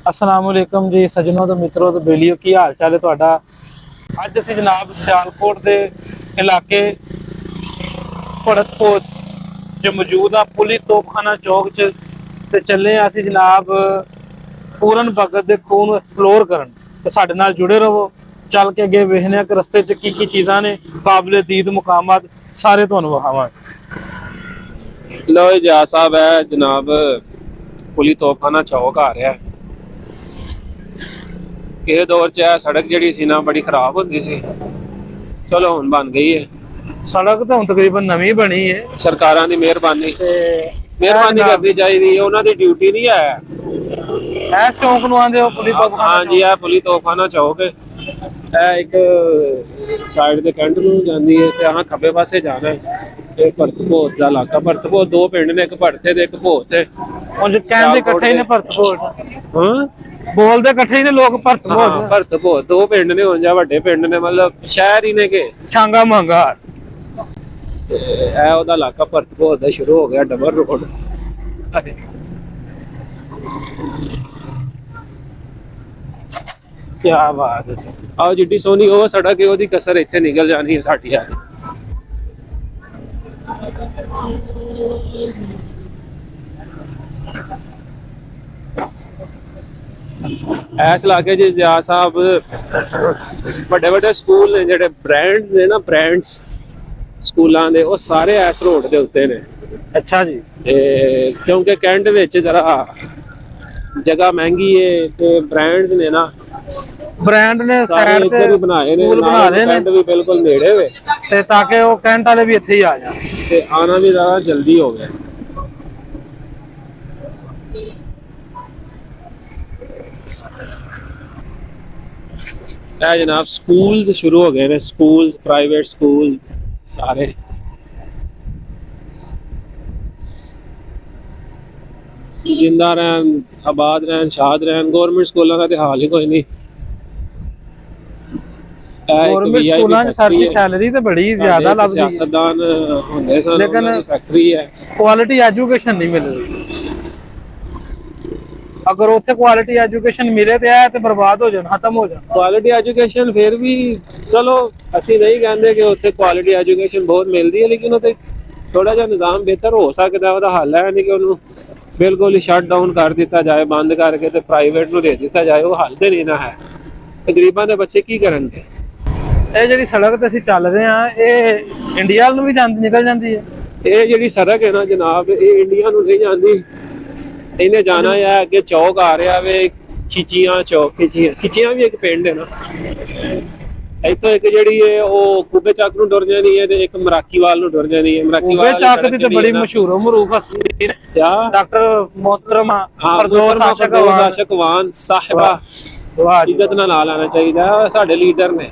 अस्सलाम वालेकुम जी सज्जनों तो मित्रों तो बेलियो की हाल चाल है तुहाडा। अज असीं जनाब सियालकोट के इलाके भड़तकोट जो मौजूद आ पुली तोपखाना चौक च ते चले असीं जनाब पूरन भगत के खूह नूं एक्सप्लोर करन। ते साडे नाल जुड़े रहो, चल के अगे वेखने कि रस्ते च की चीज़ां ने काबिले दीद मुकामात सारे तुहानूं विखावांगे। लो जा साहब है जनाब पुली तोपखाना चौक आ रहा है। किसी दौर च सड़क जी सी ना बड़ी खराब होंदी सी, चलो हुण बन गई है। सड़क तो हुण तकरीबन नवीं बनी है। सरकारां दी मेहरबानी करनी चाहिए, उन्हां दी ड्यूटी नहीं है। चौक नूं आंदे हो पुली तोपखाना हाँ जी, है पुली तोपखाना चौक है। एक साइड दे कैंट नूं जांदी है ते अहां खब्बे पासे जाना है। भरतकोट का इलाका, भरतकोट दो पिंड ने, एक भरते ते एक भोत है। कहंदे इकट्ठे ही ने भरतकोट, बोलते इकट्ठे ही ने लोग भरतकोट। भरतकोट दो पिंड ने जां वड्डे पिंड ने, मतलब शहर ही ने के छांगा महंगा ओहदा इलाका भरतकोट दा शुरू हो गया डबल रोड। क्या बात है। आओ जिड्डी सोहनी वो सड़क है, ओहदी कसर इत्थे निकल जानी है साडी। इस इलाके च जिया साहब बड़े बड़े स्कूल ने, जेडे ब्रांड ने ना, ब्रांड्स स्कूलों के वो सारे इस रोड के उत्ते ने। अच्छा जी। क्योंकि कैंट विच जरा जगह महंगी है तो ब्रांड्स ने ना, ब्रांड ने सारे इधर ही बनाए ने, बना दे कैंट भी बिल्कुल नेड़े हुए ते ताकि वो कैंट वाले भी इत्थे ही आ जाए ते आना भी ज़्यादा जल्दी हो गया। जनाब स्कूल शुरू हो गए ने, स्कूल प्राइवेट स्कूल सारे। जिंदा रहन, आबाद रहन, शाद रहन। गवर्नमेंट स्कूलों का तो हाल ही कोई नहीं। गवर्नमेंट स्कूलों च सर दी सैलरी तो बड़ी ज्यादा लगदी है, सियासतदान होंदे सन, लेकिन फैक्ट्री है, क्वालिटी एजुकेशन नहीं मिल रही। अगर उत्थे क्वालिटी एजुकेशन मिले तो बर्बाद हो जाए, खत्म हो जाए। क्वालिटी एजुकेशन फिर भी चलो असी नहीं कहते कि उत्थे क्वालिटी एजुकेशन बहुत मिलती है, लेकिन उत्थे थोड़ा जा निज़ाम बेहतर हो सकता है। हल है नहीं कि उन्होंने बिल्कुल ही शट डाउन कर दिता जाए, बंद करके तो प्राइवेट में दे दिता जाए, वो हल तो नहीं ना है। गरीबां दे बच्चे की करेंगे। ये जी सड़क ते असीं चल रहे हैं, ये इंडिया नूं भी निकल जाती है। ये जी सड़क है ना जनाब, ये इंडिया नूं नहीं जाती, इन्हें जाना है अगे चौक आ रहा वे खिचियां चौक। खिचियां भी एक पिंड है ना, इतो एक जी है वो कूबे चक नूं टुर जानी है, एक मराकीवाल नूं टुर जानी है। मराकीवाल चक दी तो बड़ी मशहूर मरूफ हस्ती डॉक्टर मोहतरमा आशक वान साहिबा, इज्जत नाल नाल आना चाहिए। साडे लीडर ने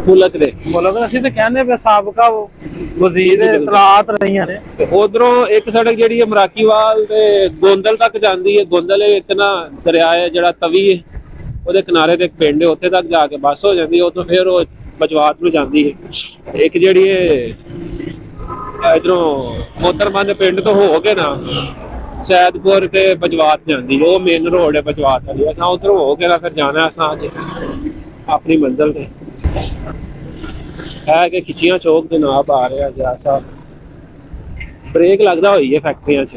मुल्क दे, असीं ते कहने पे साबका वजीर इतलात रहियां ने। उधरों एक सड़क जी है मराकीवाल ते गोंदल तक जाती है। गोंदल इतना दरिया है जड़ा तवी है, ਉਹਦੇ किनारे ते एक पिंड है, उत्थे तक जाके बस हो जाती है। उतो फिर वो बजवात में जाती है। एक जी इधरों मोहतरमा दे पिंड तो हो के ना सैदपुर ते बजवात जाती है, वो मेन रोड है बजवात वाली। असां उधरों हो के ना फिर जाना असां अज अपनी मंजिल ते है कि खिचियां चौक जनाब आ रहा जरा साहब। ब्रेक लगता हुई है फैक्ट्रियां च,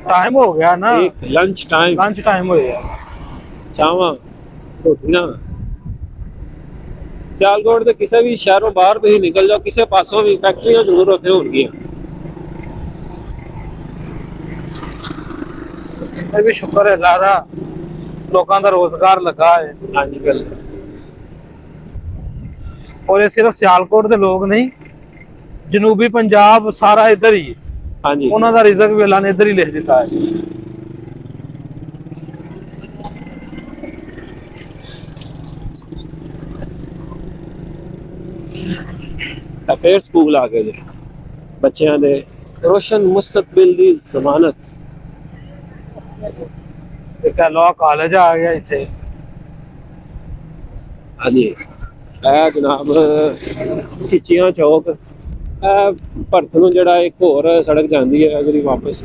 टाइम हो गया ना, लंच टाइम हो गया। चावां रोटियां सियालकोट के किसी भी शहरों बाहर तुम निकल जाओ, किसी पासों भी फैक्ट्रियां जरूर उत्थे होणगियां। भी शुक्र है अल्लाह, लोगों का रोजगार लगा है। हाँ जी बिल्कुल। और ये सिर्फ सियालकोट के लोग नहीं, जनूबी पंजाब सारा इधर ही है। हाँ जी, उन्होंने रिजक भी अल्लाह ने इधर ही लिख दिता है। फिर स्कूल आ गए जी, बच्चों के रोशन मुस्तकबिल की जमानत। लॉ कॉलेज आ गया इतने। हाँ जी, जनाब खिचियां चौक भरत नूं जड़ा एक होर सड़क जाती है अगली वापस।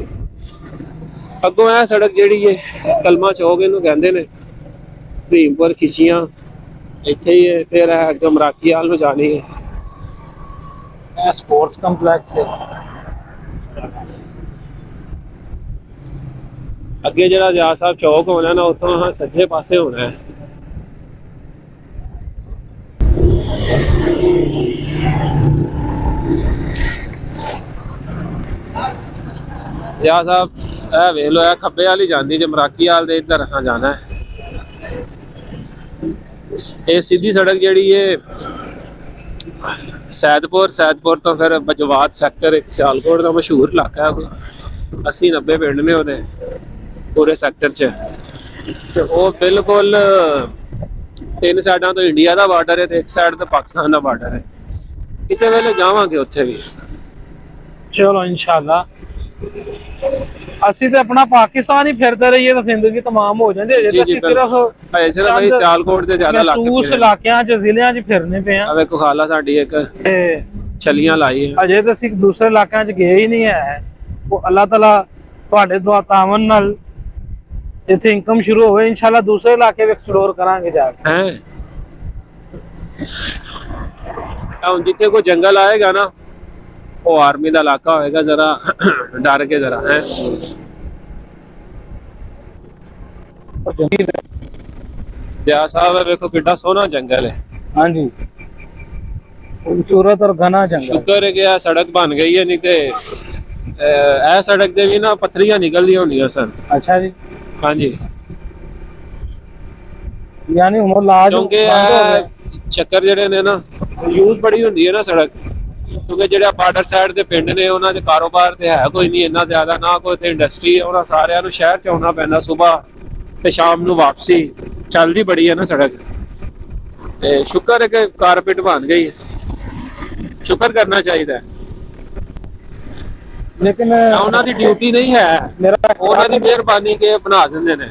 अगों यह सड़क जी है कलमा चौक इनू कहते हैं। ਭੀਮਪੁਰ ਖਿੱਚੀਆਂ ਇੱਥੇ ਹੀ ਹੈ, ਫਿਰ ਇਹ ਅੱਗੇ ਮਰਾਕੀ ਹਾਲ ਨੂੰ ਜਾਣੀ ਹੈ। ਇਹ ਸਪੋਰਟਸ ਕੰਪਲੈਕਸ ਹੈ। ਅੱਗੇ ਜਿਹੜਾ ਜਹਾਜ਼ ਸਾਹਿਬ ਚੌਕ ਹੋਣਾ ਨਾ, ਉੱਥੋਂ ਹਾਂ ਸੱਜੇ ਪਾਸੇ ਹੋਣਾ ਹੈ। ਜਹਾਜ਼ ਸਾਹਿਬ ਇਹ ਵੇਖ ਲੋ, ਇਹ ਖੱਬੇ ਵਾਲੀ ਜਾਂਦੀ ਜੇ ਮਰਾਕੀ ਹਾਲ ਦੇ, ਇੱਧਰ ਅਸਾਂ ਜਾਣਾ ਹੈ। ਇਹ ਸਿੱਧੀ ਸੜਕ ਜਿਹੜੀ ਹੈ ਸੈਦਪੁਰ ਤੋਂ ਫਿਰ ਬਜਵਾਤ ਸੈਕਟਰ, ਇੱਕ ਸਿਆਲਕੋਟ ਦਾ ਮਸ਼ਹੂਰ ਇਲਾਕਾ ਹੈ, ਕੋਈ 80-90 ਪਿੰਡ ਨੇ ਉਹਦੇ ਪੂਰੇ ਸੈਕਟਰ 'ਚ। ਤੇ ਉਹ ਬਿਲਕੁਲ 3 ਸਾਈਡਾਂ ਤੋਂ ਇੰਡੀਆ ਦਾ ਬਾਰਡਰ ਹੈ ਤੇ ਇੱਕ ਸਾਈਡ ਤੇ ਪਾਕਿਸਤਾਨ ਦਾ ਬਾਰਡਰ ਹੈ। ਕਿਸੇ ਵੇਲੇ ਜਾਵਾਂਗੇ ਉੱਥੇ ਵੀ। ਚਲੋ ਇਨਸ਼ਾਅੱਲਾ। ਅਸੀਂ ਤੇ ਆਪਣਾ ਪਾਕਿਸਤਾਨ ਹੀ ਫਿਰਦੇ ਰਹੀਏ ਤਾਂ ਜ਼ਿੰਦਗੀ ਤਮਾਮ ਹੋ ਜਾਂਦੀ ਹੈ। ਜੇ ਅਸੀਂ ਸਿਰਫ ਭਾਈ ਸਿਆਲਕੋਟ ਦੇ ਜ਼ਿਆਦਾ ਮਹਿਸੂਸ ਇਲਾਕਿਆਂ 'ਚ ਜ਼ਿਲ੍ਹਿਆਂ 'ਚ ਫਿਰਨੇ ਪਏ ਆ। ਵੇਖੋ ਖਾਲਾ ਸਾਡੀ ਇੱਕ ਤੇ ਛਲੀਆਂ ਲਾਈ ਹੈ। ਅਜੇ ਤਾਂ ਅਸੀਂ ਦੂਸਰੇ ਇਲਾਕਿਆਂ 'ਚ ਗਏ ਹੀ ਨਹੀਂ ਹੈ। ਉਹ ਅੱਲਾਹ ਤਾਲਾ ਤੁਹਾਡੇ ਦੁਆ ਤਾਵਨ ਨਾਲ ਇੱਥੇ ਇਨਕਮ ਸ਼ੁਰੂ ਹੋਵੇ, ਇਨਸ਼ਾਅੱਲਾ ਦੂਸਰੇ ਇਲਾਕੇ ਵੀ ਐਕਸਪਲੋਰ ਕਰਾਂਗੇ ਜਾ ਕੇ। ਹੈ ਹੁਣ ਜਿੱਥੇ ਕੋਈ ਜੰਗਲ ਆਏਗਾ ਨਾ, ਉਹ ਆਰਮੀ ਦਾ ਇਲਾਕਾ ਹੋਏਗਾ, ਜਰਾ ਡਰ ਕੇ ਜਰਾ ਹੈ। ਜਿਆ ਸਾਹਿਬ ਵੇਖੋ ਕਿੱਡਾ ਸੋਹਣਾ ਜੰਗਲ ਹੈ। ਹਾਂਜੀ, ਖੂਬਸੂਰਤ ਔਰ ਘਨਾ ਜੰਗਲ। ਸ਼ੁਕਰ ਹੈ ਕਿ ਇਹ ਸੜਕ ਬਣ ਗਈ ਹੈ, ਨਹੀਂ ਤੇ ਇਹ ਸੜਕ ਦੇ ਵੀ ਨਾ ਪੱਥਰੀਆਂ ਨਿਕਲਦੀਆਂ ਹੁੰਦੀਆਂ ਸਨ। ਅੱਛਾ ਜੀ। ਹਾਂਜੀ, ਯਾਨੀ ਹੁਣ ਲਾਜ ਕਿਉਂਕਿ ਇਹ ਚੱਕਰ ਜਿਹੜੇ ਨੇ ਨਾ, ਯੂਜ਼ ਬੜੀ ਹੁੰਦੀ ਹੈ ਨਾ ਸੜਕ, ਕਿਉਂਕਿ ਜਿਹੜੇ ਬਾਰਡਰ ਸਾਈਡ ਦੇ ਪਿੰਡ ਨੇ ਉਹਨਾਂ ਦੇ ਕਾਰੋਬਾਰ ਤੇ ਹੈ ਕੋਈ ਨਹੀਂ ਇੰਨਾ ਜ਼ਿਆਦਾ, ਨਾ ਕੋਈ ਤੇ ਇੰਡਸਟਰੀ ਹੈ। ਉਹਨਾਂ ਸਾਰਿਆਂ ਨੂੰ ਸ਼ਹਿਰ ਚ ਆਉਣਾ ਪੈਂਦਾ, ਸਵੇਰ ਤੇ ਸ਼ਾਮ ਨੂੰ ਵਾਪਸੀ। ਚੱਲਦੀ ਬੜੀ ਹੈ ਨਾ ਸੜਕ। ਤੇ ਸ਼ੁਕਰ ਹੈ ਕਿ ਕਾਰਪੇਟ ਬਣ ਗਈ, ਸ਼ੁਕਰ ਕਰਨਾ ਚਾਹੀਦਾ। ਲੇਕਿਨ ਉਹਨਾਂ ਦੀ ਡਿਊਟੀ ਨਹੀਂ ਹੈ, ਉਹਨਾਂ ਦੀ ਮਿਹਰਬਾਨੀ ਕੇ ਬਣਾ ਦਿੰਦੇ ਨੇ।